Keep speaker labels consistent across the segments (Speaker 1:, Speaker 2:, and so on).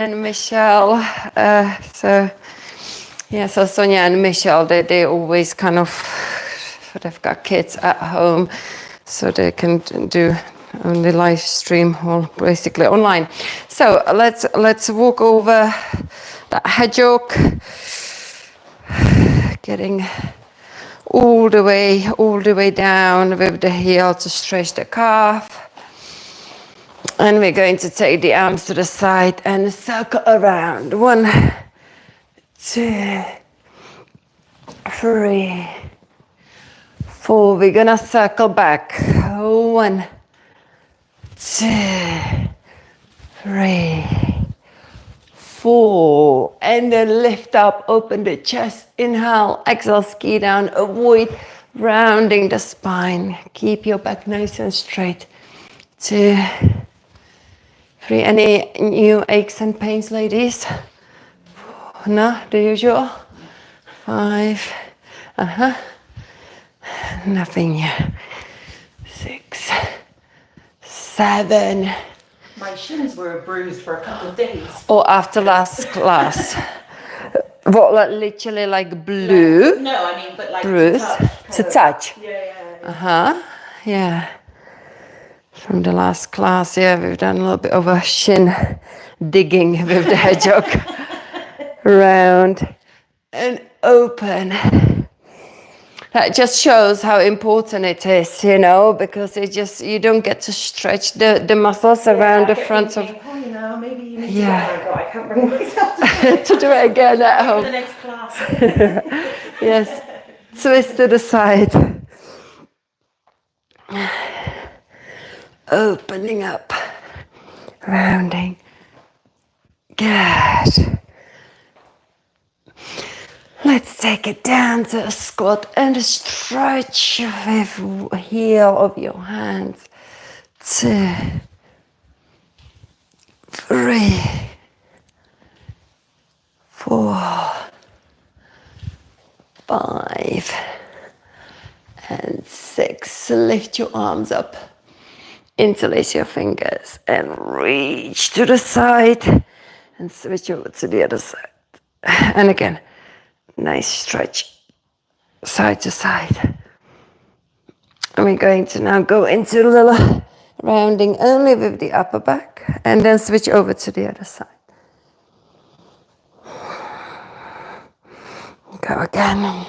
Speaker 1: and Michelle. So Sonia and Michelle, they always kind of, they've got kids at home, so they can do only live stream or basically online. So let's walk over that hedgehog, getting all the way down with the heel to stretch the calf. And we're going to take the arms to the side and circle around. 1, 2, 3, 4. We're gonna circle back. 1, 2, 3, 4. And then lift up, open the chest. Inhale, exhale, ski down. Avoid rounding the spine. Keep your back nice and straight. 2, 3. Any new aches and pains, ladies? No, the usual. 5. Nothing yet. 6, 7.
Speaker 2: My shins were bruised for a couple of days.
Speaker 1: Or after last class. What, like, literally like blue?
Speaker 2: No, I mean, but like
Speaker 1: bruise
Speaker 2: to touch.
Speaker 1: Yeah. Yeah. From the last class, we've done a little bit of a shin digging with the hedgehog. Round and open. That just shows how important it is, because you don't get to stretch the muscles around the front of.
Speaker 2: Maybe you need to. Oh my God, I can't bring myself
Speaker 1: to do it again at home.
Speaker 2: The next class.
Speaker 1: Yes, twist to the side. Opening up, rounding. Good. Let's take it down to a squat and stretch with heel of your hands. 2, 3, 4, 5, and 6. Lift your arms up. Interlace your fingers and reach to the side and switch over to the other side. And again, nice stretch side to side. And we're going to now go into a little rounding only with the upper back and then switch over to the other side. Go again.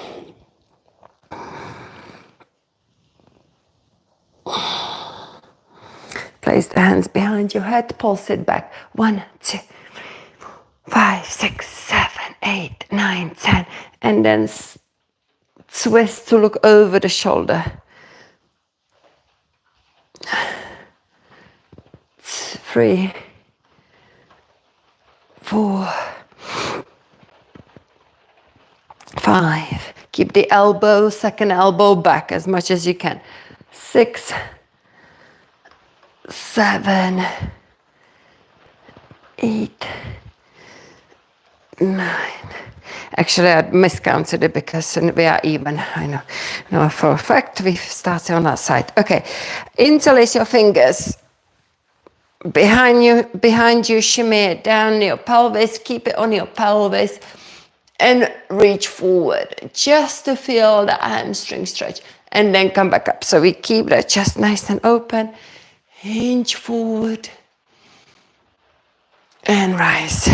Speaker 1: Place the hands behind your head, pulse it back. 1, 2, 5, 6, 7, 8, 9, 10. And then twist to look over the shoulder. 3, 4, 5. Keep the second elbow back as much as you can. 6, 7, 8, 9. Actually, I miscounted it because we are even. I know for a fact we started on that side. Okay, interlace your fingers behind you. Shimmy it down your pelvis. Keep it on your pelvis and reach forward just to feel the hamstring stretch, and then come back up. So we keep the chest nice and open. Hinge forward and rise.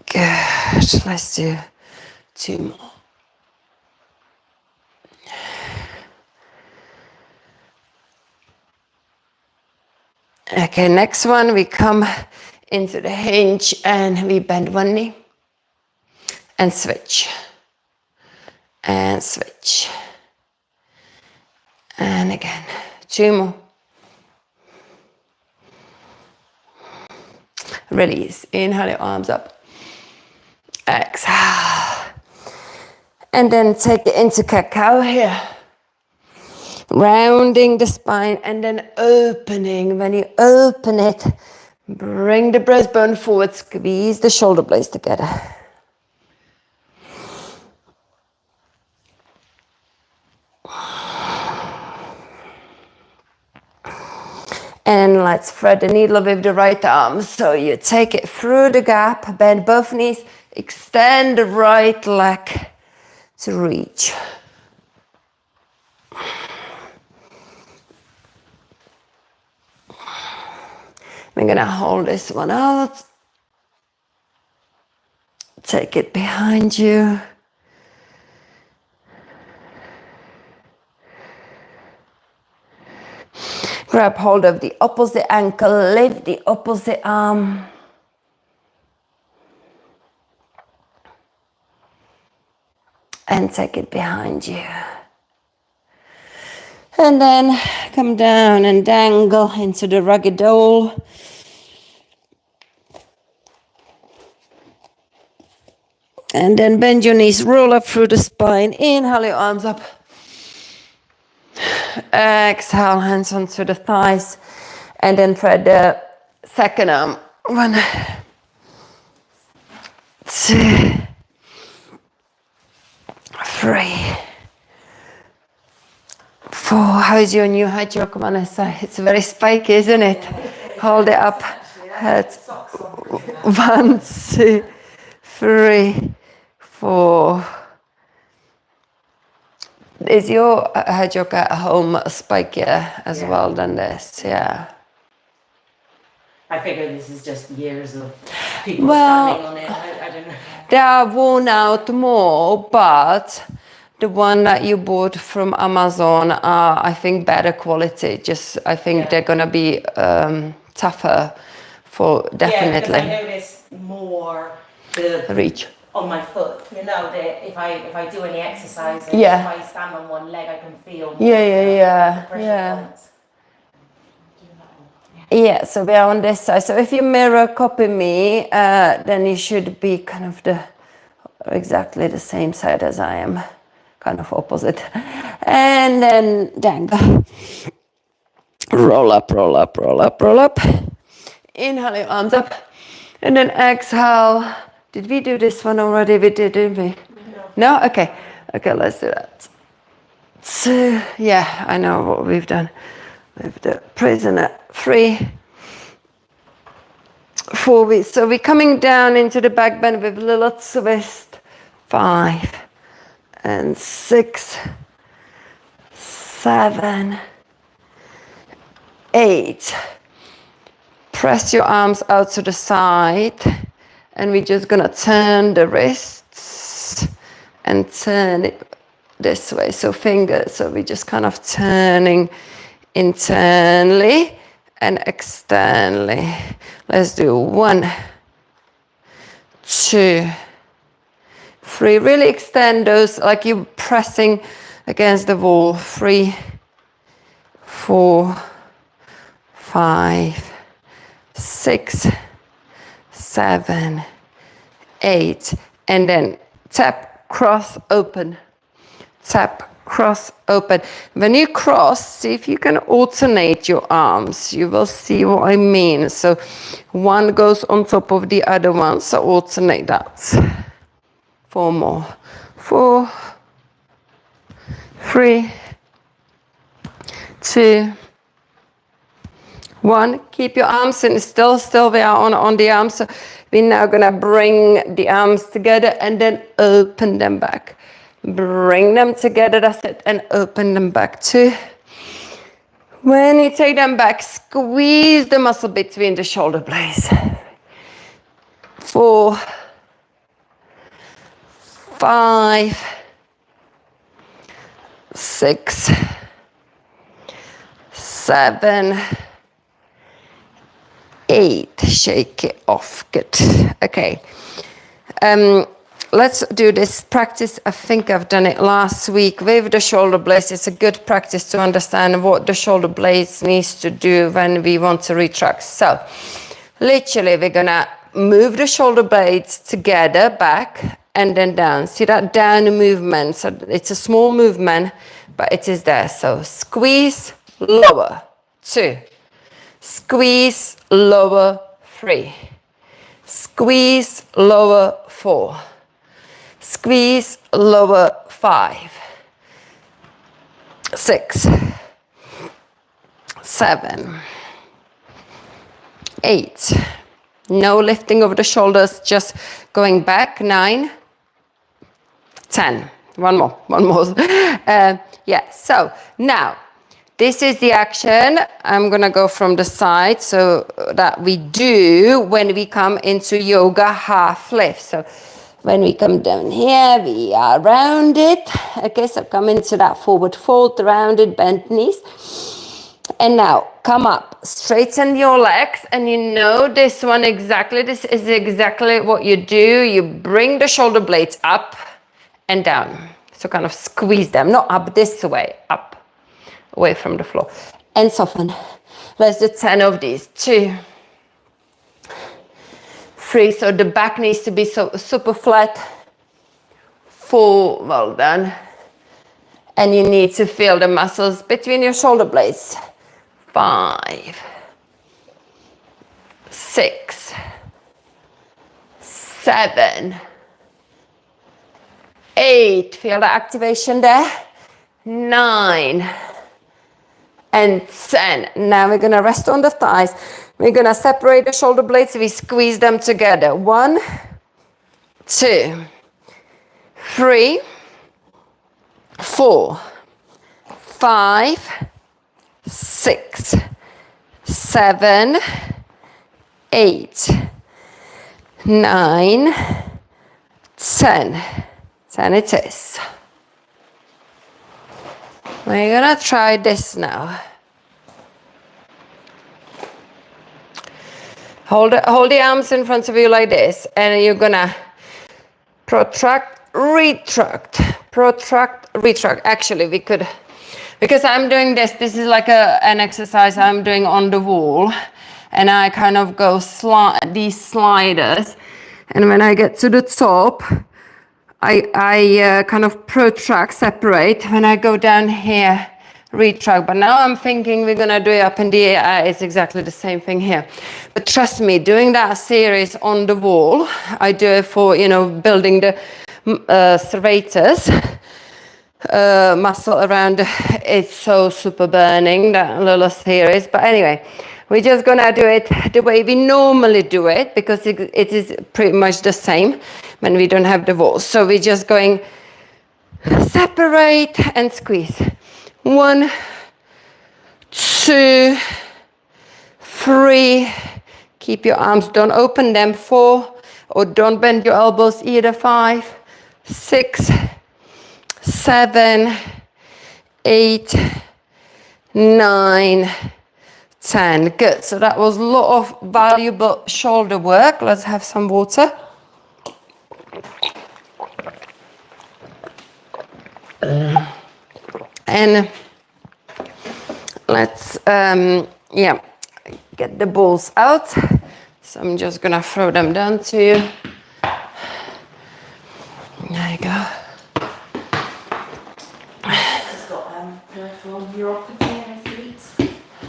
Speaker 1: Good. Let's do 2 more. Okay, next one, we come into the hinge and we bend one knee and switch. And switch. And again, 2 more. Release. Inhale your arms up. Exhale. And then take it into cat-cow here. Rounding the spine and then opening. When you open it, bring the breastbone forward. Squeeze the shoulder blades together. And let's thread the needle with the right arm. So you take it through the gap, bend both knees, extend the right leg to reach. We're gonna hold this one out. Take it behind you. Grab hold of the opposite ankle, lift the opposite arm. And take it behind you. And then come down and dangle into the ragdoll. And then bend your knees, roll up through the spine. Inhale your arms up. Exhale, hands onto the thighs. And then thread the second arm. 1, 2, 3, 4. How's your new high yoke, Vanessa? It's very spiky, isn't it? Hold it up. Head. 1, 2, 3, 4. Is your head yoke at home spikier as well than this? Yeah.
Speaker 2: I figure this is just years of people standing on it. I don't know.
Speaker 1: They are worn out more, but the one that you bought from Amazon are, I think, better quality. I think they're gonna be tougher for definitely.
Speaker 2: Yeah, because I notice more the
Speaker 1: reach
Speaker 2: on my foot. You know that if I do any exercises, if I stand on one leg, I can feel more the pressure points.
Speaker 1: Yeah, so we are on this side. So if you mirror copy me, then you should be kind of exactly the same side as I am, kind of opposite. And then dangle. Roll up, roll up, roll up, roll up. Inhale your arms up. And then exhale. Did we do this one already? We did, didn't we? No? Okay. Okay, let's do that. So, yeah, I know what we've done. With the prisoner. 3, 4. So we're coming down into the back bend with a little twist. 5 and 6, 7, 8. Press your arms out to the side, and we're just gonna turn the wrists and turn it this way. So fingers. So we're just kind of turning internally and externally. Let's do 1, 2, 3. Really extend those like you're pressing against the wall. 3, 4, 5, 6, 7, 8. And then tap, cross, open. Tap, cross, open. When you cross, see if you can alternate your arms. You will see what I mean. So one goes on top of the other one. So alternate that. 4 more. 4, 3, 2, 1. Keep your arms in. Still we are on the arms. So we're now gonna bring the arms together and then open them back. Bring them together, that's it, and open them back too. When you take them back, squeeze the muscle between the shoulder blades. 4, 5, 6, 7, 8. Shake it off. Good. Okay. Let's do this practice. I think I've done it last week with the shoulder blades. It's a good practice to understand what the shoulder blades needs to do when we want to retract. So literally we're gonna move the shoulder blades together back and then down. See that down movement? So it's a small movement, but it is there. So squeeze, lower, 2. Squeeze, lower, 3. Squeeze, lower, 4. Squeeze, lower, 5, 6, 7, 8. No lifting over the shoulders, just going back. 9, 10. One more. Yeah, so now this is the action. I'm gonna go from the side so that we do when we come into yoga half lift. So when we come down here, we are rounded. Okay, so come into that forward fold, rounded, bent knees. And now come up, straighten your legs, and you know this one exactly. This is exactly what you do. You bring the shoulder blades up and down. So kind of squeeze them, not up this way, up, away from the floor. And soften. Let's do 10 of these. 2, 3, so the back needs to be so super flat. 4, well done. And you need to feel the muscles between your shoulder blades. 5, 6, 7, 8, feel the activation there. 9 and 10. Now we're gonna rest on the thighs. We're gonna separate the shoulder blades. We squeeze them together. 1, 2, 3, 4, 5, 6, 7, 8, 9, 10. 10 it is. We're gonna try this now. Hold the arms in front of you like this, and you're gonna protract, retract, protract, retract. Actually, we could, because I'm doing this is like an exercise I'm doing on the wall, and I kind of go these sliders, and when I get to the top, I kind of protract, separate. When I go down here, retract. But now I'm thinking we're gonna do it up in the air. It's exactly the same thing here. But trust me, doing that series on the wall, I do it for, building the serratus muscle around. It's so super burning, that little series. But anyway, we're just gonna do it the way we normally do it, because it is pretty much the same when we don't have the walls. So we're just going separate and squeeze. 1, 2, 3. Keep your arms, don't open them. 4, or don't bend your elbows either. 5, 6, 7, 8, 9, 10. Good. So that was a lot of valuable shoulder work. Let's have some water. And let's get the balls out. So I'm just gonna throw them down to you. There you go.
Speaker 2: She's got peripheral neuropathy in her feet,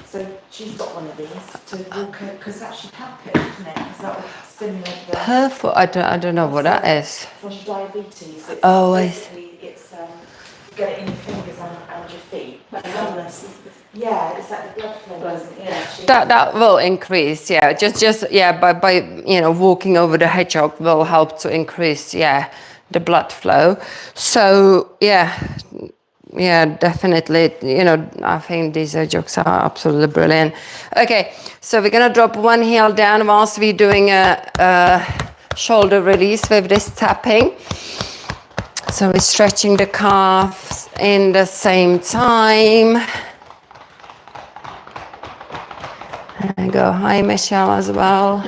Speaker 2: so she's got one of these to walk her, because that should help it, isn't it? Because that would stimulate the
Speaker 1: Peripheral, I don't know what that is.
Speaker 2: from diabetes. It's
Speaker 1: Oh,
Speaker 2: basically it's you get it in your fingers and your feet. Yeah, it's like the blood flow doesn't. Yeah,
Speaker 1: That will increase, yeah. Just by walking over the hedgehog will help to increase, the blood flow. So definitely, I think these jokes are absolutely brilliant. Okay, so we're gonna drop one heel down whilst we're doing a shoulder release with this tapping. So we're stretching the calves in the same time. There you go. Hi, Michelle, as well.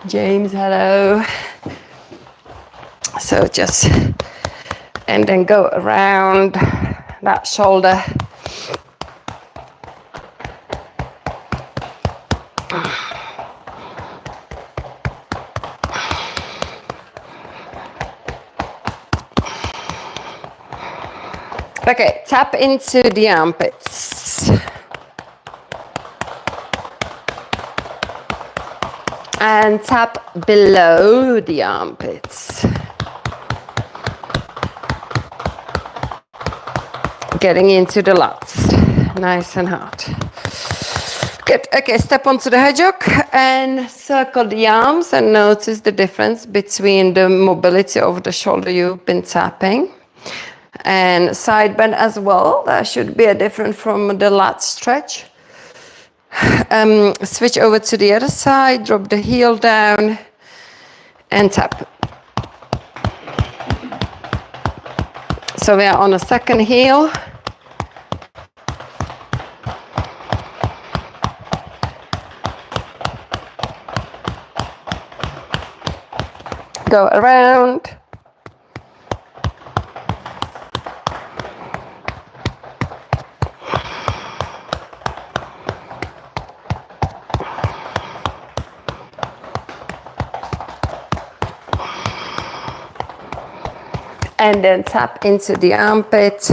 Speaker 1: James, hello. So just, and then go around that shoulder. Okay, tap into the armpits. And tap below the armpits. Getting into the lats, nice and hard. Good. Okay, step onto the hedgehog and circle the arms and notice the difference between the mobility of the shoulder you've been tapping. And side bend as well. That should be a different from the lat stretch. Switch over to the other side, drop the heel down and tap. So we are on a second heel. Go around. And then tap into the armpit.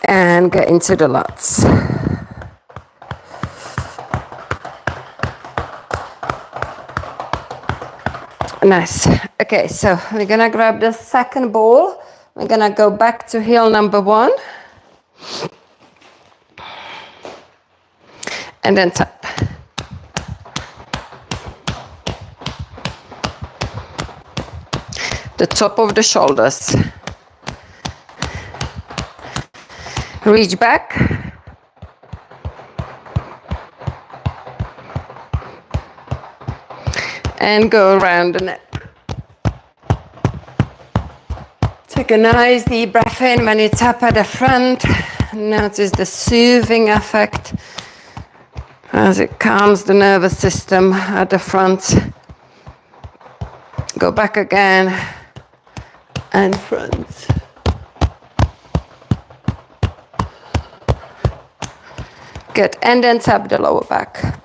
Speaker 1: And get into the lats. Nice. Okay, so we're gonna grab the second ball. We're gonna go back to heel number 1. And then tap. The top of the shoulders. Reach back. And go around the neck. Take a nice deep breath in when you tap at the front. Notice the soothing effect as it calms the nervous system at the front. Go back again and front. Good, and then tap the lower back.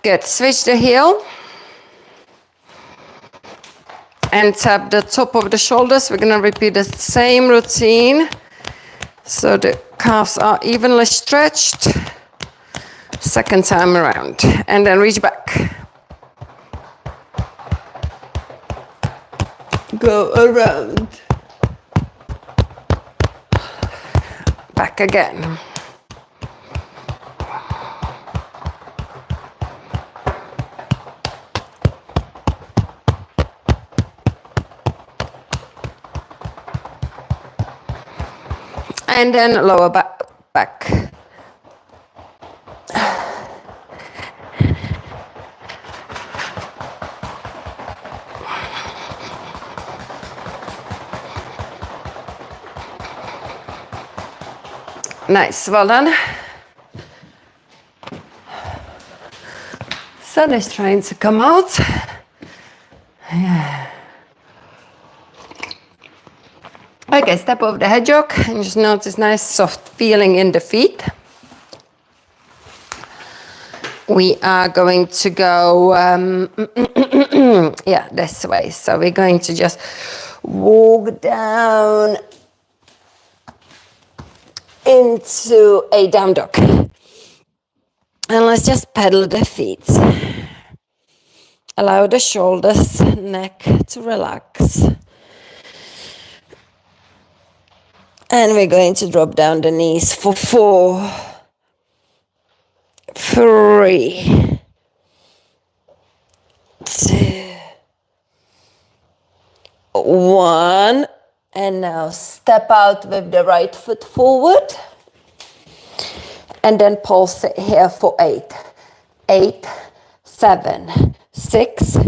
Speaker 1: Good, switch the heel. And tap the top of the shoulders. We're gonna repeat the same routine. So the calves are evenly stretched. Second time around. And then reach back. Go around. Back again. And then lower back. Nice, well done. Sun is trying to come out. Yeah. Okay, step over the hedgehog and just notice nice soft feeling in the feet. We are going to go, yeah, this way. So we're going to just walk down into a down dog. And let's just pedal the feet. Allow the shoulders, neck to relax. And we're going to drop down the knees for 4, 3, 2, 1. And now step out with the right foot forward. And then pulse it here for 8. 8, 7, 6,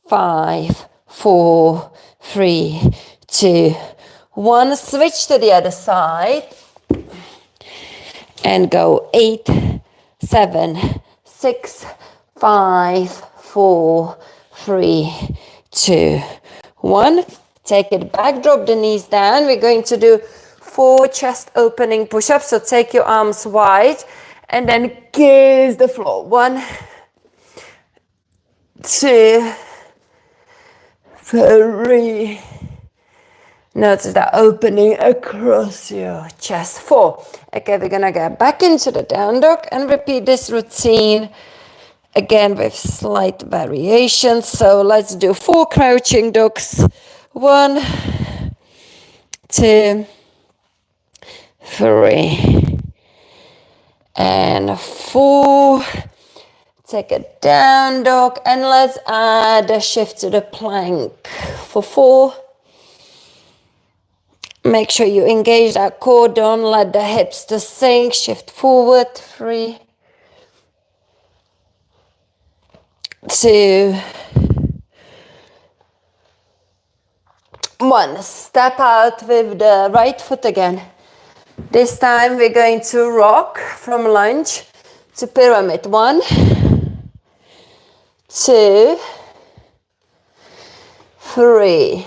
Speaker 1: 5, 4, 3, 2, 1. Switch to the other side. And go 8, 7, 6, 5, 4, 3, 2, 1. Take it back, drop the knees down. We're going to do 4 chest opening push-ups. So take your arms wide and then gaze the floor. 1, 2, 3. Notice that opening across your chest. 4. Okay, we're gonna get back into the down dog and repeat this routine again with slight variations. So let's do 4 crouching dogs. 1, 2, 3, and 4. Take a down dog and let's add a shift to the plank for 4. Make sure you engage that core, don't let the hips to sink, shift forward, 3, 2, 1. Step out with the right foot again. This time we're going to rock from lunge to pyramid. 1, 2, 3,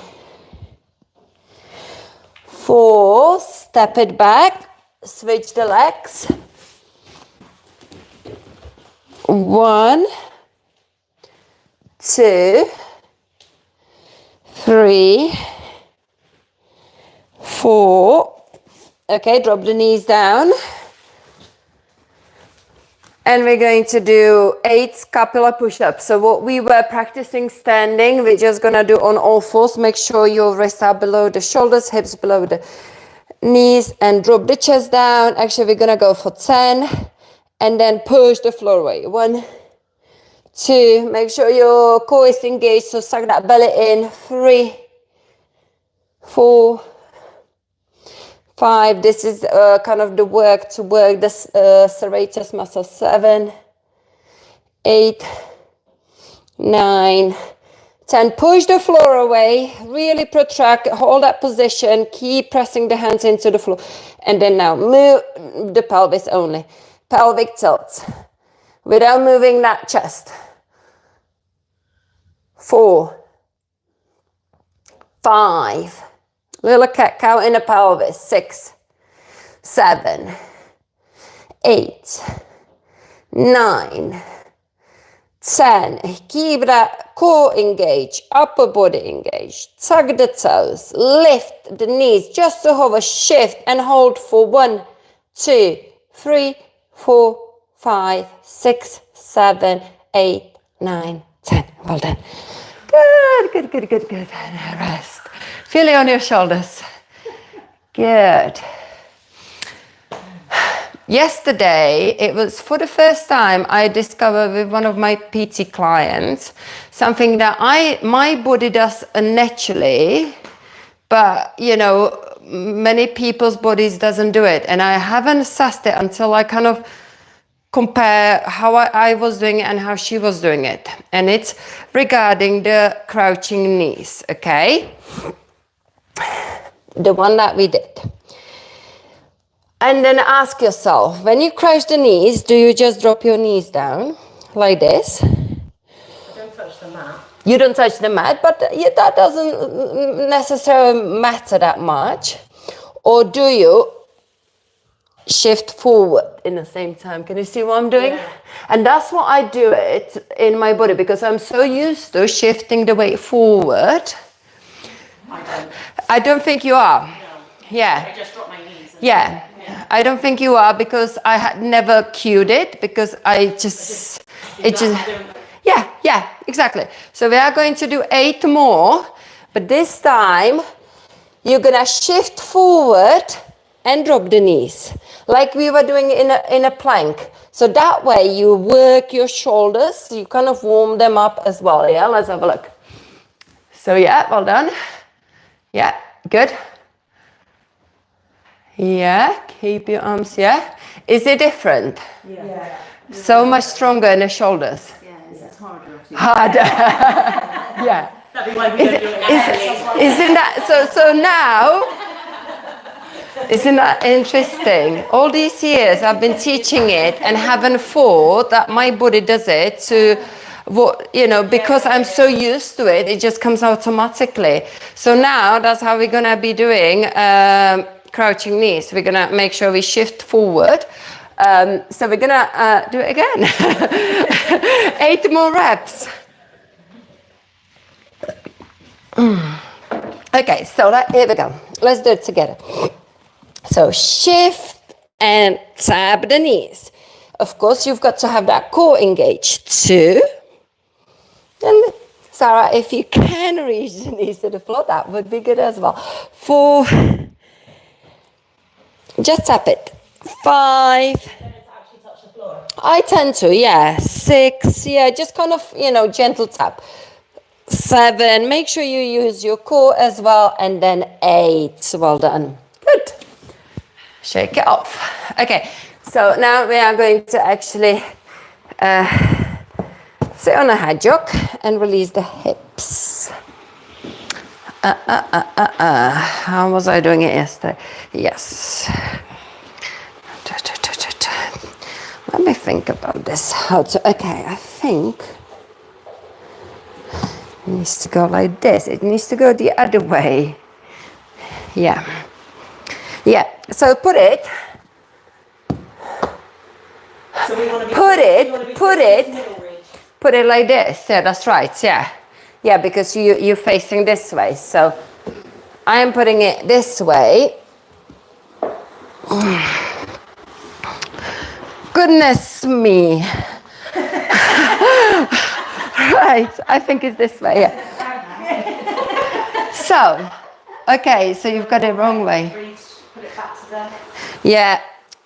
Speaker 1: 4, step it back, switch the legs. 1, 2, 3, 4. Okay, drop the knees down. And we're going to do 8 scapular push-ups. So what we were practicing standing, we're just gonna do on all fours. Make sure your wrists are below the shoulders, hips below the knees, and drop the chest down. Actually, we're gonna go for 10 and then push the floor away. 1, 2, make sure your core is engaged, so suck that belly in. 3, 4, 5, this is kind of the work to work the serratus muscle. 7, 8, 9, 10. Push the floor away, really protract, hold that position, keep pressing the hands into the floor. And then now move the pelvis only. Pelvic tilt, without moving that chest. 4, 5, little cat cow in the pelvis. 6, 7, 8, 9, 10. Keep that core engaged, upper body engaged. Tuck the toes, lift the knees just to hover, shift and hold for 1, 2, 3, 4, 5, 6, 7, 8, 9, 10. Well done. Good, good, good, good, good. And rest. Feel it on your shoulders. Good. Yesterday, it was for the first time I discovered with one of my PT clients something that my body does naturally, but you know, many people's bodies doesn't do it, and I haven't assessed it until I kind of compare how I was doing it and how she was doing it. And it's regarding the crouching knees, okay? The one that we did. And then ask yourself, when you crouch the knees, do you just drop your knees down like this?
Speaker 3: I don't touch the mat.
Speaker 1: You don't touch the mat, but that doesn't necessarily matter that much. Or do you shift forward in the same time? Can you see what I'm doing?
Speaker 3: Yeah.
Speaker 1: And that's what I do it in my body, because I'm so used to shifting the weight forward. I don't think you are.
Speaker 3: No.
Speaker 1: Yeah.
Speaker 3: I just drop my knees.
Speaker 1: Yeah. I don't think you are, because I had never cued it, because yeah, exactly. So we are going to do 8 more, but this time you're gonna shift forward and drop the knees like we were doing in a plank. So that way you work your shoulders, you kind of warm them up as well. Yeah, let's have a look. So yeah, well done. Yeah, good. Yeah, keep your arms, yeah. Is it different?
Speaker 2: Yeah.
Speaker 1: So much stronger in the shoulders.
Speaker 3: Yeah, it's harder.
Speaker 1: Harder. Yeah.
Speaker 3: That'd be why we don't do it.
Speaker 1: Isn't that so now? Isn't that interesting? All these years I've been teaching it and haven't thought that my body does it to what, you know, because I'm so used to it, it just comes automatically. So now that's how we're gonna be doing crouching knees. We're gonna make sure we shift forward. So we're gonna do it again. 8 more reps. Okay, so here we go. Let's do it together. So shift and tap the knees. Of course, you've got to have that core engaged too. And Sarah, if you can reach the knees to the floor, that would be good as well. 4, just tap it. 5, I tend to, yeah. 6, yeah, just kind of, gentle tap. 7, make sure you use your core as well. And then 8, well done. Good. Shake it off. Okay, so now we are going to actually sit on a hedgehog and release the hips. How was I doing it yesterday? Yes. Let me think about this. Okay, I think it needs to go like this. It needs to go the other way. Yeah. Yeah, so put it.
Speaker 3: So we want to be
Speaker 1: Put it like this. Yeah, that's right. Yeah. Yeah, because you're facing this way. So I am putting it this way. Goodness me. Right, I think it's this way. Yeah. So, okay, so you've got it wrong way.
Speaker 2: Put it back to there.
Speaker 1: Yeah.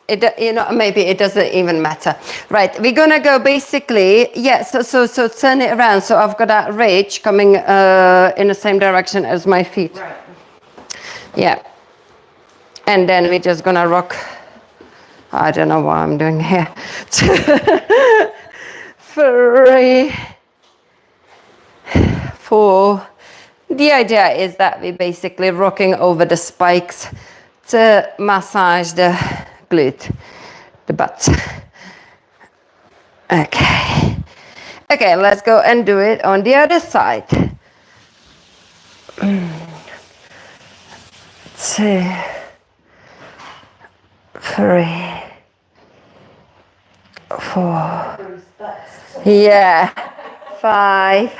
Speaker 1: Maybe it doesn't even matter. Right, we're gonna go basically, so turn it around. So I've got that ridge coming in the same direction as my feet.
Speaker 2: Right.
Speaker 1: Yeah. And then we're just gonna rock. I don't know what I'm doing here. 3, 4. The idea is that we're basically rocking over the spikes to massage the glute, the butt. Okay. Okay, let's go and do it on the other side. 2, 3, 4. Yeah. 5,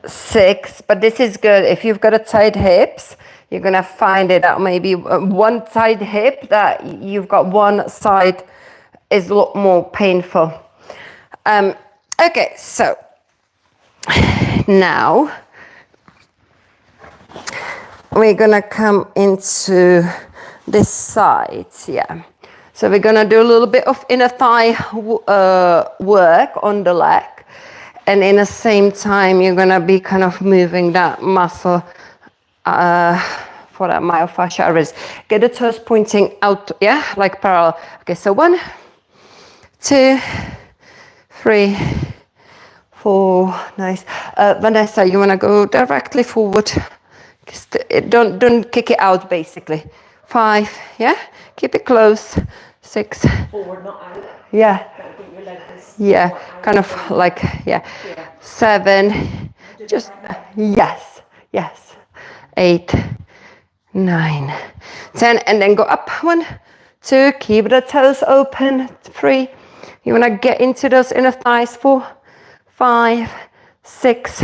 Speaker 1: 6. But this is good. If you've got a tight hips, you're going to find it out maybe one tight hip that you've got one side is a lot more painful. Okay, so now we're going to come into this side. Yeah. So we're going to do a little bit of inner thigh work on the leg. And in the same time, you're going to be kind of moving that muscle for that myofascial wrist. Get the toes pointing out, yeah, like parallel. Okay, so 1, 2, 3, 4. Nice. Vanessa, you want to go directly forward. Don't kick it out, basically. 5, yeah? Keep it close. 6.
Speaker 3: forward, not out.
Speaker 1: Yeah.
Speaker 3: Don't think your leg is
Speaker 1: Yeah,
Speaker 3: out.
Speaker 1: kind of like, yeah. 7, just, yes, 8, 9, 10, and then go up. 1, 2, keep the toes open. 3, you want to get into those inner thighs. 4, 5, 6.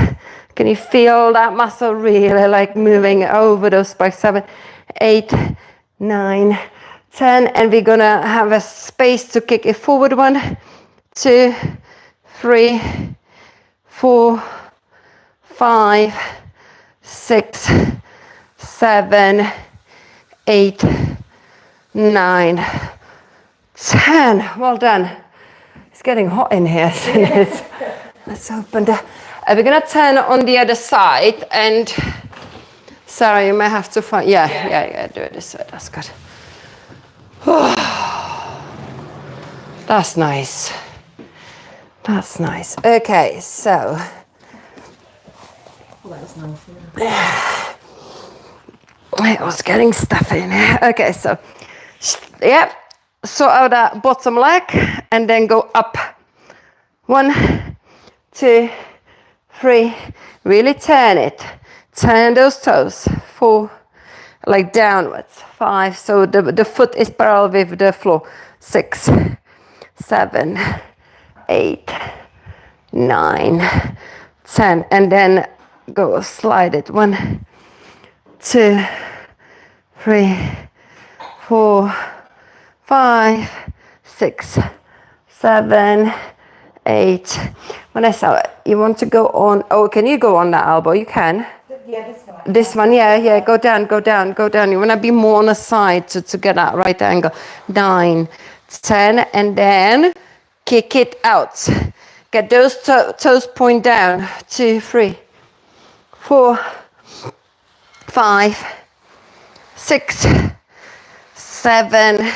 Speaker 1: Can you feel that muscle really like moving over those spikes? 7, 8, 9, 10, and we're gonna have a space to kick it forward. 1, 2, 3, 4, 5, 6, 7, 8, 9, 10. Well done. It's getting hot in here, isn't it? Let's open the. We're gonna turn on the other side, and Sarah, you may have to find. Yeah. Do it this way. That's good. That's nice. That's nice. Okay, so.
Speaker 3: That was nice. Yeah.
Speaker 1: It was getting stuffy in here. Okay, so, yeah, sort out that bottom leg and then go up. 1, 2, 3. Really turn it. Turn those toes. 4, like downwards. 5, so the foot is parallel with the floor. 6, 7, 8, 9, 10. And then go slide it. 1, 2, 3, 4, 5, 6, 7, 8. Vanessa, you want to go on? Oh, can you go on that elbow? You can.
Speaker 2: Yeah, this one.
Speaker 1: This one, yeah. Go down, go down, go down. You want to be more on the side to get that right angle. 9, 10, and then kick it out. Get those toes point down. 2, 3, 4, 5, 6, 7,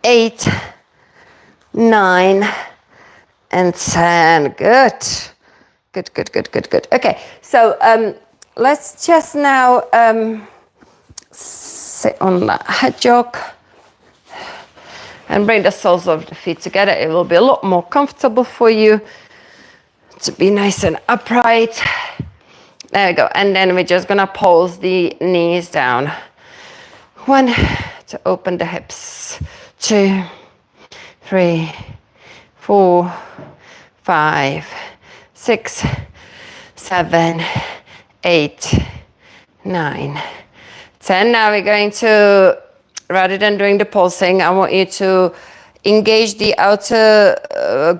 Speaker 1: 8, 9, and 10. Good. Good. Okay, so let's just now sit on that head jog and bring the soles of the feet together. It will be a lot more comfortable for you to be nice and upright. There we go. And then we're just gonna pulse the knees down. 1, to open the hips. 2, 3, 4, 5, 6, 7, 8, 9, 10. Now we're going to, rather than doing the pulsing, I want you to engage the outer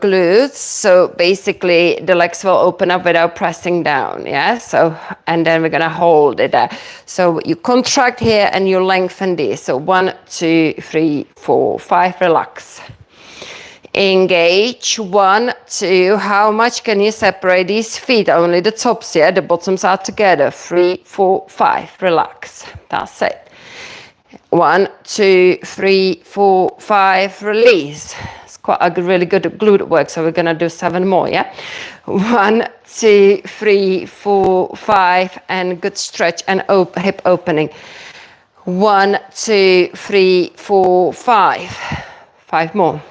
Speaker 1: glutes. So basically the legs will open up without pressing down. Yeah. So, and then we're going to hold it there. So you contract here and you lengthen this. So 1, 2, 3, 4, 5, relax. Engage. 1, 2. How much can you separate these feet? Only the tops, yeah? The bottoms are together. 3, 4, 5. Relax. That's it. 1, 2, 3, 4, 5. Release. It's quite a really good glute work, so we're gonna do 7 more, yeah? 1, 2, 3, 4, 5, and good stretch and hip opening. 1, 2, 3, 4, 5. 5 more.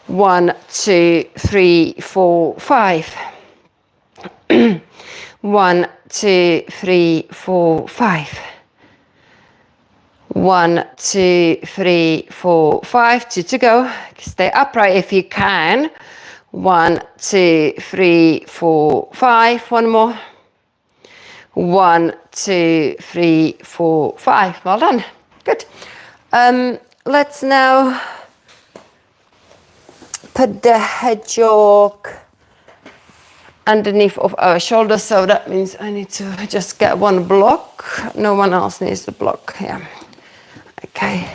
Speaker 1: 1, 2, 3, 4, 5. 1, 2, 3, 4, 5. 1, 2, 3, 4, 5. 2 to go. Stay upright if you can. 1, 2, 3, 4, 5. 1 more. 1, 2, 3, 4, 5. Well done. Good. Let's now put the head jog underneath of our shoulders. So that means I need to just get one block. No one else needs the block. Yeah. Okay.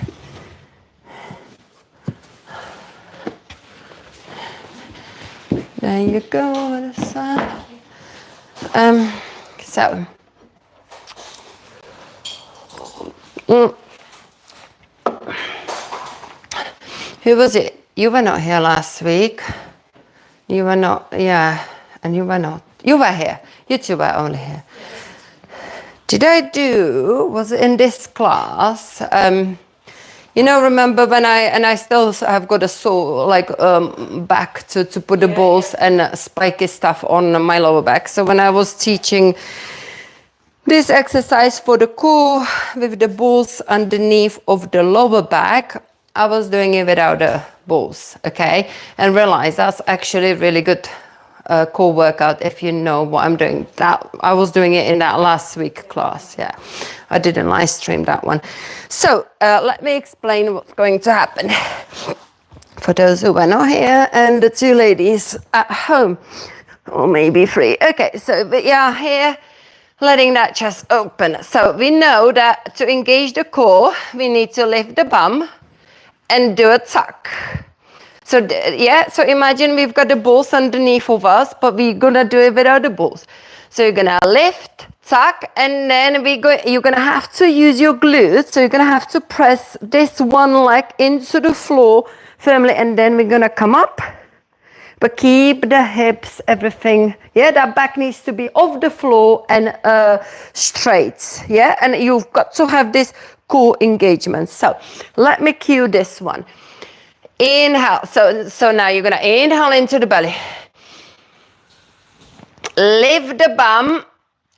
Speaker 1: There you go. Other side. So. Who was it? You were not here last week. You were not, yeah, and you were not. You were here. You two were only here. Did I do, was it in this class? You know, remember when I still have got a sore, like back to put the balls and spiky stuff on my lower back. So when I was teaching this exercise for the core with the balls underneath of the lower back, I was doing it without the balls, okay? And realize that's actually really good core workout if you know what I'm doing. That I was doing it in that last week class, yeah. I didn't live stream that one. So let me explain what's going to happen for those who are not here and the 2 ladies at home, or maybe 3. Okay, so we are here letting that chest open. So we know that to engage the core, we need to lift the bum and do a tuck. So yeah, so imagine we've got the balls underneath of us, but we're gonna do it without the balls. So you're gonna lift, tuck, and then you're gonna have to use your glutes. So you're gonna have to press this one leg into the floor firmly, and then we're gonna come up, but keep the hips, everything. Yeah, that back needs to be off the floor and straight. Yeah, and you've got to have this core engagement. So let me cue this one. Inhale. So now you're gonna inhale into the belly. Lift the bum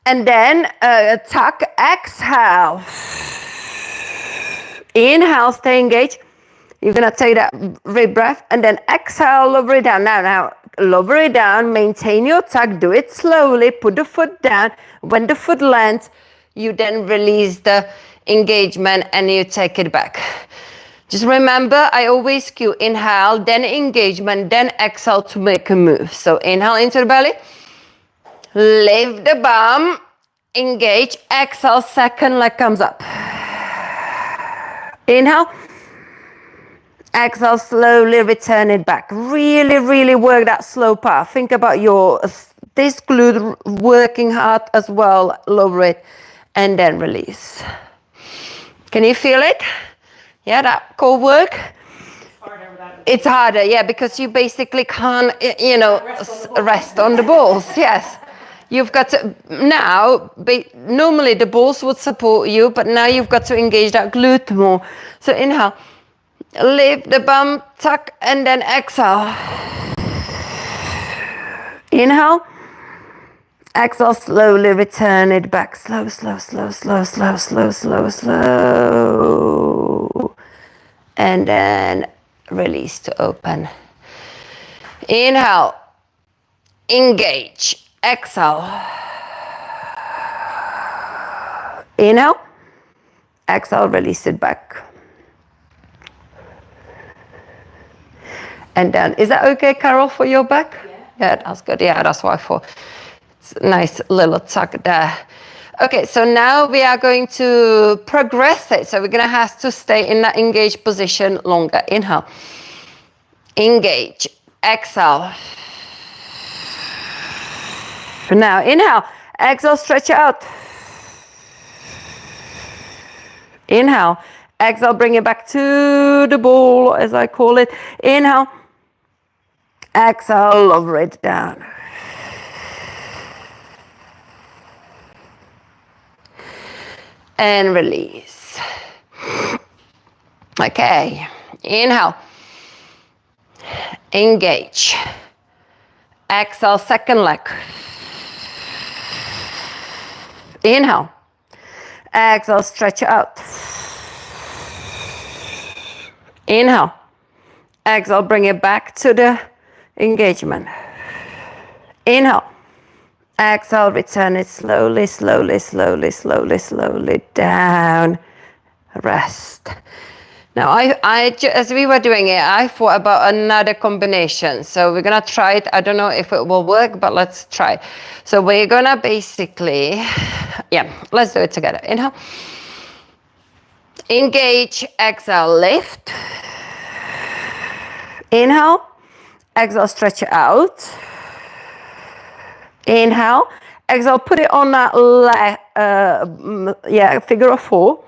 Speaker 1: and then tuck. Exhale. Inhale, stay engaged. You're gonna take that rib breath and then exhale, lower it down. Now lower it down, maintain your tuck, do it slowly, put the foot down. When the foot lands, you then release the engagement and you take it back. Just remember, I always cue inhale, then engagement, then exhale to make a move. So inhale into the belly, lift the bum, engage, exhale, second leg comes up. Inhale, exhale, slowly return it back. Really, really work that slow path. Think about this glute working hard as well. Lower it and then release. Can you feel it? Yeah, that core work? It's harder, yeah, because you basically can't, rest on the balls. Yes. You've got to, now, normally the balls would support you, but now you've got to engage that glute more. So inhale, lift the bum, tuck, and then exhale. Inhale, exhale, slowly return it back. Slow, slow, slow, slow, slow, slow, slow, slow. And then release to open. Inhale, engage, exhale. Inhale, exhale, release it back. And then, is that okay, Carol, for your back? Yeah, that's good. Yeah, that's what I thought. It's a nice little tuck there. Okay, so now we are going to progress it. So we're going to have to stay in that engaged position longer. Inhale, engage, exhale. Now inhale, exhale, stretch out. Inhale, exhale, bring it back to the ball, as I call it. Inhale, exhale, lower it down. And release. Okay, inhale, engage, exhale, second leg. Inhale, exhale, stretch out. Inhale, exhale, bring it back to the engagement. Inhale, exhale, return it slowly, slowly, slowly, slowly, slowly down. Rest. Now, as we were doing it, I thought about another combination. So we're gonna try it. I don't know if it will work, but let's try. So we're gonna basically, let's do it together. Inhale, engage, exhale, lift. Inhale, exhale, stretch it out. Inhale, exhale, put it on that figure of four.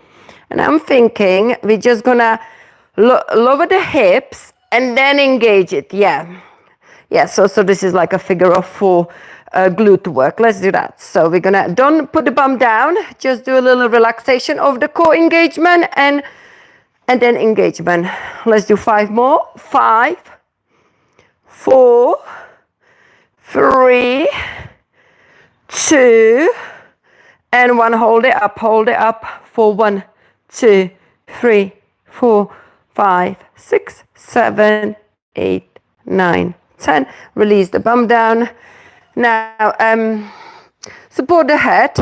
Speaker 1: And I'm thinking we're just gonna lower the hips and then engage it. Yeah, so this is like a figure of four glute work. Let's do that. So we're gonna, don't put the bum down, just do a little relaxation of the core engagement and then engagement. Let's do 5 more. 5, 4, 3, 2, and 1. Hold it up for 1, 2, 3, 4, 5, 6, 7, 8, 9, 10. Release the bum down. Now, support the head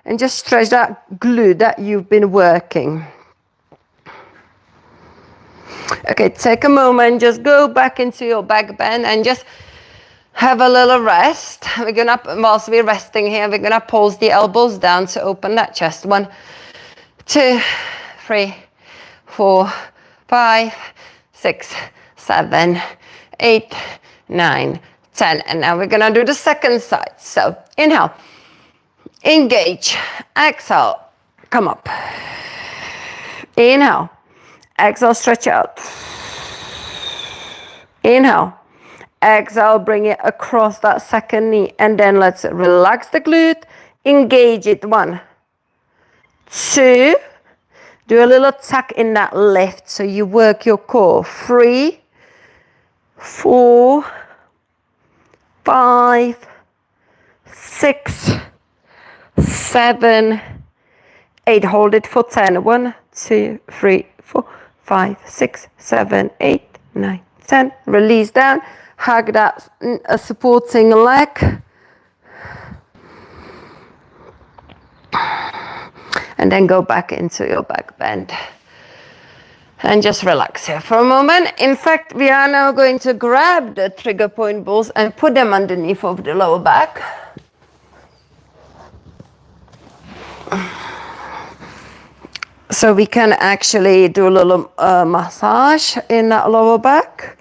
Speaker 1: and just stretch that glute that you've been working. Okay, take a moment, just go back into your back bend and just have a little rest. We're gonna, whilst we're resting here, we're gonna pulse the elbows down to open that chest. 1, 2, 3, 4, 5, 6, 7, 8, 9, 10. And now we're gonna do the second side. So inhale, engage, exhale, come up. Inhale, exhale, stretch out. Inhale, exhale, bring it across that second knee. And then let's relax the glute, engage it. 1, 2, do a little tuck in that lift so you work your core. 3, 4, 5, 6, 7, 8. Hold it for 10. 1, 2, 3, 4, 5, 6, 7, 8, 9, 10. Release down. hug that supporting leg. And then go back into your back bend. And just relax here for a moment. In fact, we are now going to grab the trigger point balls and put them underneath of the lower back. So we can actually do a little massage in that lower back.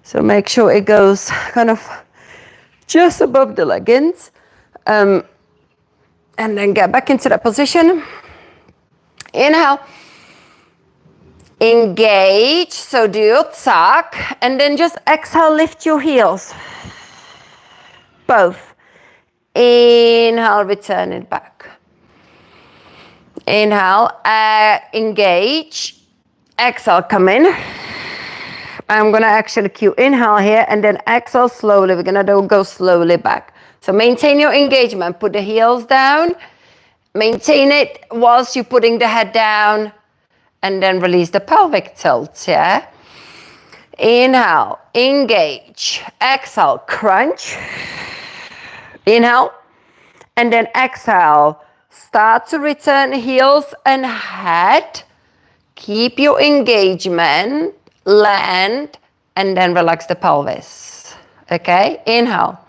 Speaker 1: So make sure it goes kind of just above the leggings. And then get back into that position. Inhale. Engage, so do your tuck, and then just exhale, lift your heels. Both. Inhale, return it back. Inhale, engage. Exhale, come in. I'm gonna actually cue inhale here, and then exhale slowly. We're gonna go slowly back. So maintain your engagement, put the heels down. Maintain it whilst you're putting the head down. And then release the pelvic tilt, yeah? Inhale, engage. Exhale, crunch. Inhale. And then exhale. Start to return heels and head. Keep your engagement. Land. And then relax the pelvis. Okay? Inhale.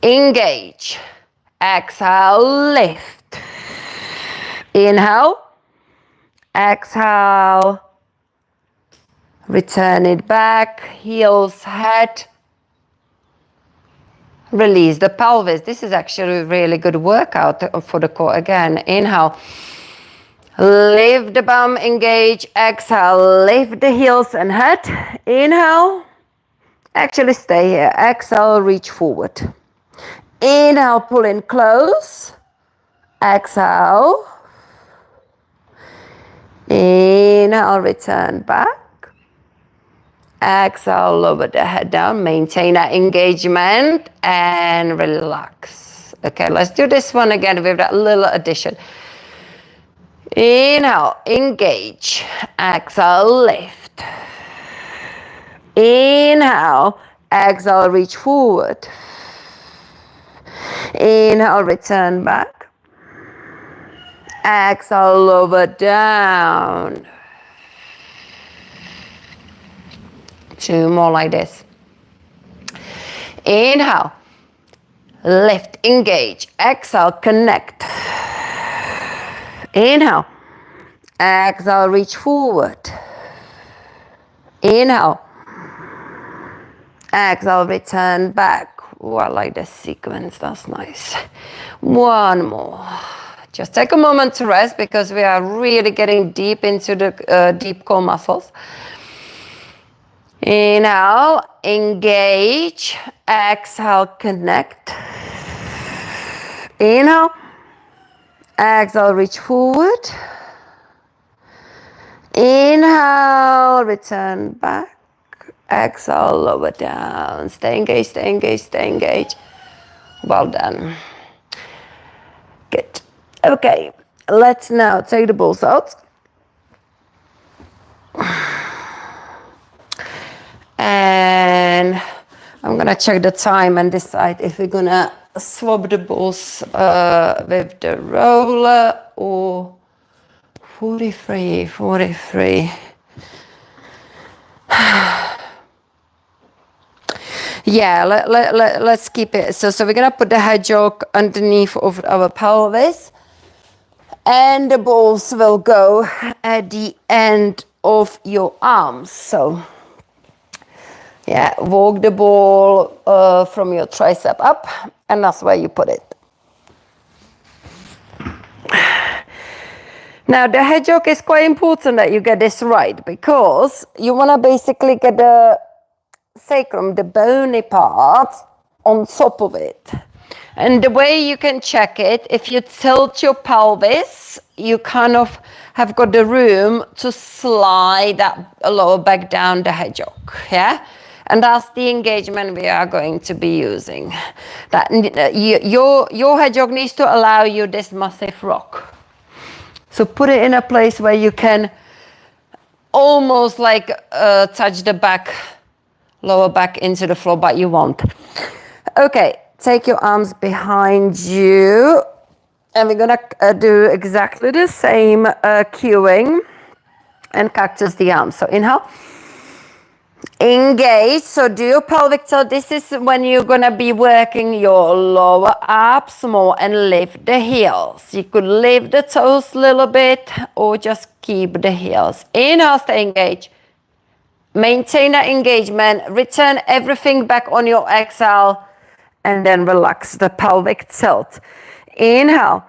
Speaker 1: Engage. Exhale, lift. Inhale. Exhale, return it back, heels, head, release the pelvis. This is actually a really good workout for the core. Again, inhale, lift the bum, engage, exhale, lift the heels and head, inhale, actually stay here, exhale, reach forward, inhale, pull in close, exhale, inhale, return back. Exhale, lower the head down. Maintain that engagement and relax. Okay, let's do this one again with that little addition. Inhale, engage. Exhale, lift. Inhale, exhale, reach forward. Inhale, return back. Exhale, lower down. 2 more like this. Inhale, lift, engage. Exhale, connect. Inhale, exhale, reach forward. Inhale, exhale, return back. Oh, I like this sequence, that's nice. 1 more. Just take a moment to rest because we are really getting deep into the deep core muscles. Inhale, engage. Exhale, connect. Inhale. Exhale, reach forward. Inhale, return back. Exhale, lower down. Stay engaged, stay engaged, stay engaged. Well done. Good. Okay, let's now take the balls out. And I'm gonna check the time and decide if we're gonna swap the balls with the roller or 43. Yeah, let's keep it. So we're gonna put the head yoke underneath of our pelvis. And the balls will go at the end of your arms. So, yeah, walk the ball from your tricep up, and that's where you put it. Now, the head yoke is quite important that you get this right because you want to basically get the sacrum, the bony part, on top of it. And the way you can check it, if you tilt your pelvis, you kind of have got the room to slide that lower back down the head yoke, yeah? And that's the engagement we are going to be using. That your head yoke needs to allow you this massive rock. So put it in a place where you can almost like touch the back lower back into the floor, but you won't. Okay, take your arms behind you. And we're gonna do exactly the same cueing and cactus the arms. So inhale. Engage, so do your pelvic tilt. This is when you're gonna be working your lower abs more and lift the heels. You could lift the toes a little bit or just keep the heels. Inhale, stay engaged. Maintain that engagement. Return everything back on your exhale and then relax the pelvic tilt. Inhale,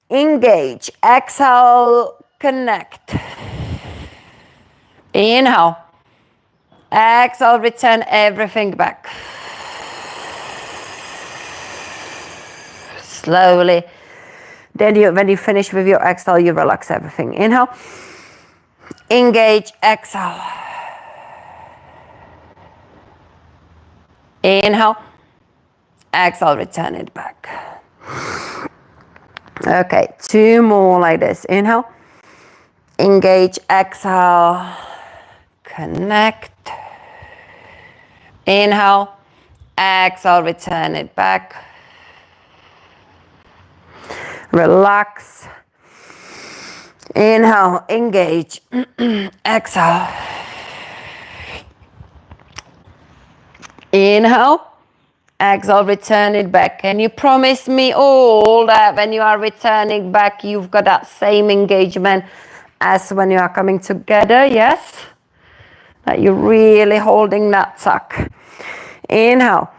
Speaker 1: engage. Exhale, connect. Inhale. Exhale, return everything back. Slowly. Then when you finish with your exhale, you relax everything. Inhale. Engage, exhale. Inhale. Exhale, return it back. Okay, 2 more like this. Inhale. Engage, exhale. Connect. Inhale, exhale, return it back. Relax. Inhale, engage. Exhale. Inhale, exhale, return it back. Can you promise me all that when you are returning back, you've got that same engagement as when you are coming together? Yes? That you're really holding that tuck. Inhale,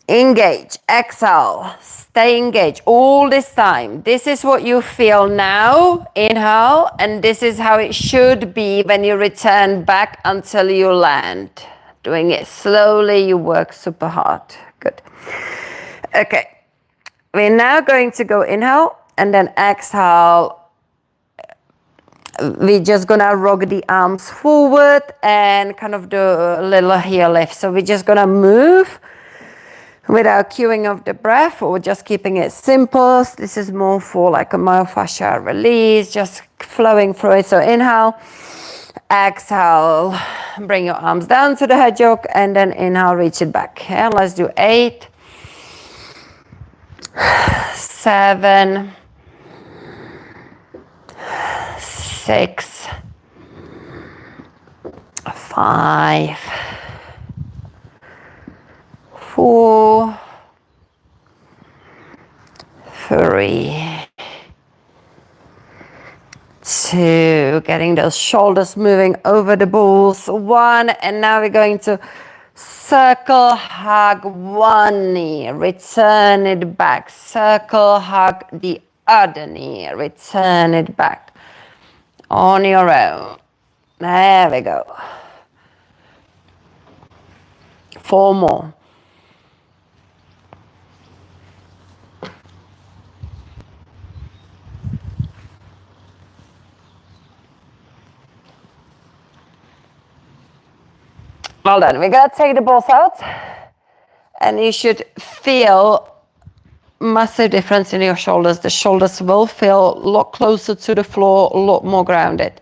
Speaker 1: engage, exhale, stay engaged all this time. This is what you feel now. Inhale, and this is how it should be when you return back until you land. Doing it slowly, you work super hard. Good. Okay, we're now going to go inhale and then exhale. We're just gonna rock the arms forward and kind of do a little heel lift. So we're just gonna move without cueing of the breath or just keeping it simple. This is more for like a myofascial release, just flowing through it. So inhale, exhale, bring your arms down to the head yoke and then inhale, reach it back. Yeah, let's do 8, 7, 6, 5, 4, 3, 2, getting those shoulders moving over the balls. 1, and now we're going to circle hug one knee, return it back, circle hug the other knee, return it back. On your own. There we go. 4 more. Well done. We're going to take the balls out. And you should feel massive difference in your shoulders. The shoulders will feel a lot closer to the floor, a lot more grounded.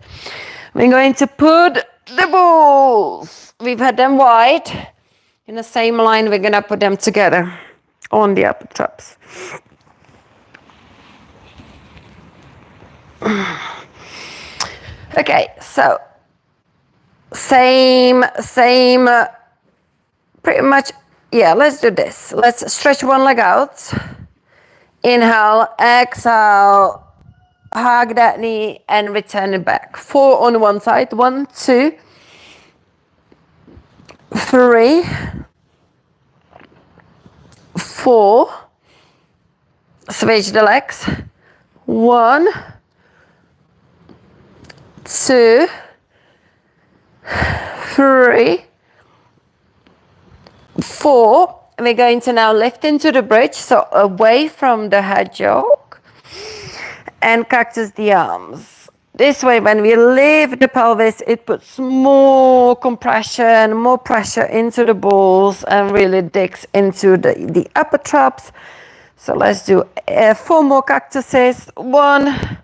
Speaker 1: We're going to put the balls. We've had them wide. In the same line, we're going to put them together on the upper traps. Okay, so same, pretty much. Yeah, let's do this. Let's stretch one leg out. Inhale, exhale, hug that knee and return it back. 4 on one side. 1, 2, 3, 4. Switch the legs. 1, 2, 3, 4. We're going to now lift into the bridge, so away from the head yoke, and cactus the arms. This way, when we lift the pelvis, it puts more compression, more pressure into the balls and really digs into the upper traps. So let's do 4 more cactuses. 1,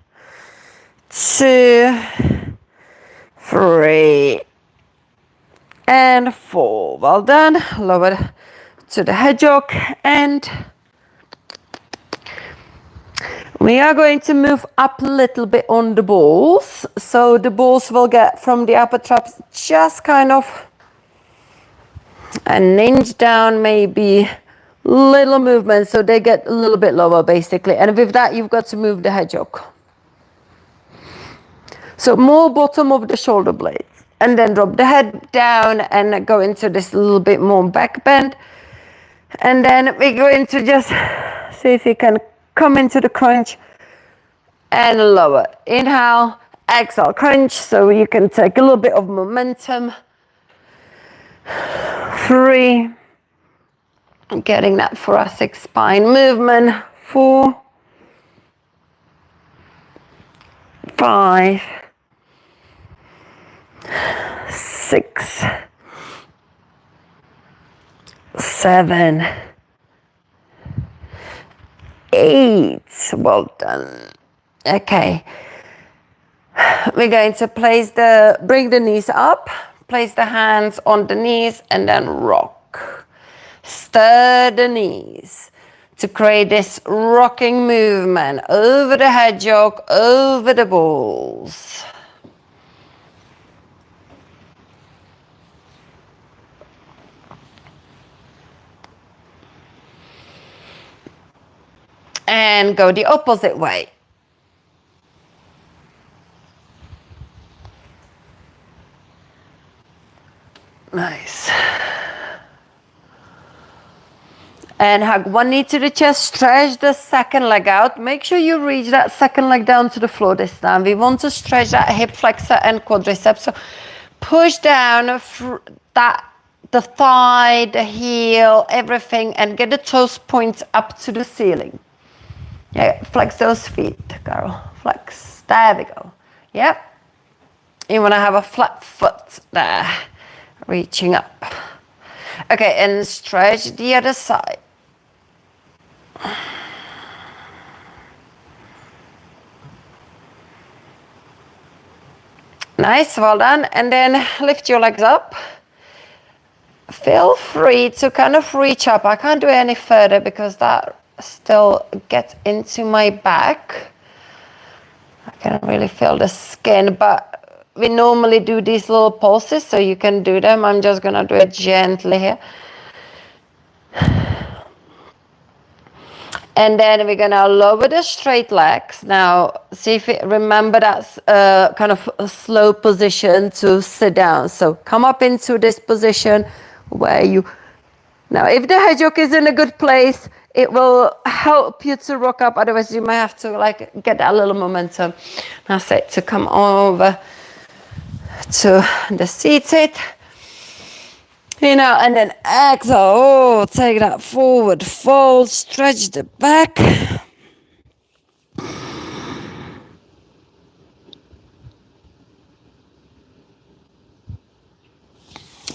Speaker 1: 2, 3, and 4. Well done. Lower to the hedgehog, and we are going to move up a little bit on the balls. So the balls will get from the upper traps just kind of an inch down, maybe little movement, so they get a little bit lower basically. And with that, you've got to move the hedgehog. So more bottom of the shoulder blades, and then drop the head down and go into this little bit more back bend. And then we're going to just see if you can come into the crunch and lower. Inhale, exhale, crunch, so you can take a little bit of momentum. 3, getting that thoracic spine movement. 4, 5, 6, 7, 8. Well done. Okay. We're going to bring the knees up, place the hands on the knees, and then rock. Stir the knees to create this rocking movement over the hedgehog, over the balls. And go the opposite way. Nice. And hug one knee to the chest, stretch the second leg out. Make sure you reach that second leg down to the floor this time. We want to stretch that hip flexor and quadriceps. So push down the thigh, the heel, everything, and get the toes points up to the ceiling. Yeah, flex those feet, Carol. Flex. There we go. Yep. You want to have a flat foot there, reaching up. Okay, and stretch the other side. Nice, well done. And then lift your legs up. Feel free to kind of reach up. I can't do it any further because that still gets into my back. I can really feel the skin, but we normally do these little pulses, so you can do them. I'm just gonna do it gently here. And then we're gonna lower the straight legs. Now, see if you remember that's kind of a slow position to sit down. So come up into this position where now if the hedgehog is in a good place, it will help you to rock up. Otherwise, you might have to like get that little momentum. That's it, to come over to the seated. And then exhale, take that forward fold, stretch the back.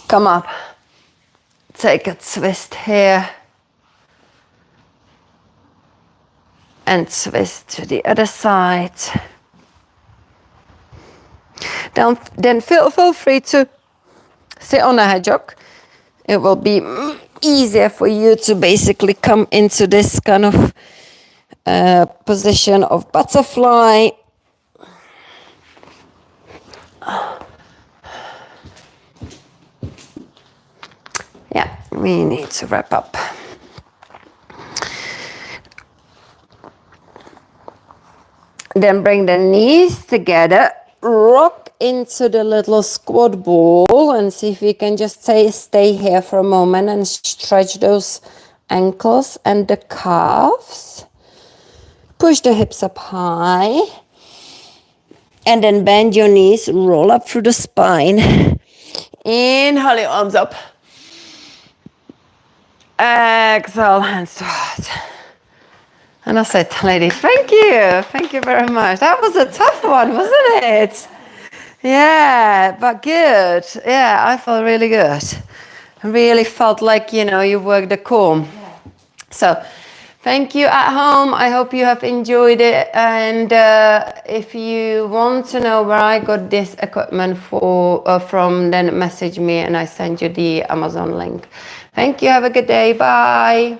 Speaker 1: Come up, take a twist here. And twist to the other side. Then feel free to sit on a hedgehog. It will be easier for you to basically come into this kind of position of butterfly. Yeah, we need to wrap up. Then bring the knees together, rock into the little squat ball, and see if you can just stay here for a moment and stretch those ankles and the calves. Push the hips up high, and then bend your knees, roll up through the spine. Inhale your arms up. Exhale, hands to heart. And that's it, ladies. Thank you. Thank you very much. That was a tough one, wasn't it? Yeah, but good. Yeah, I felt really good. I really felt like, you worked the core. Yeah. So Thank you at home. I hope you have enjoyed it. And if you want to know where I got this equipment from, then message me and I send you the Amazon link. Thank you. Have a good day. Bye.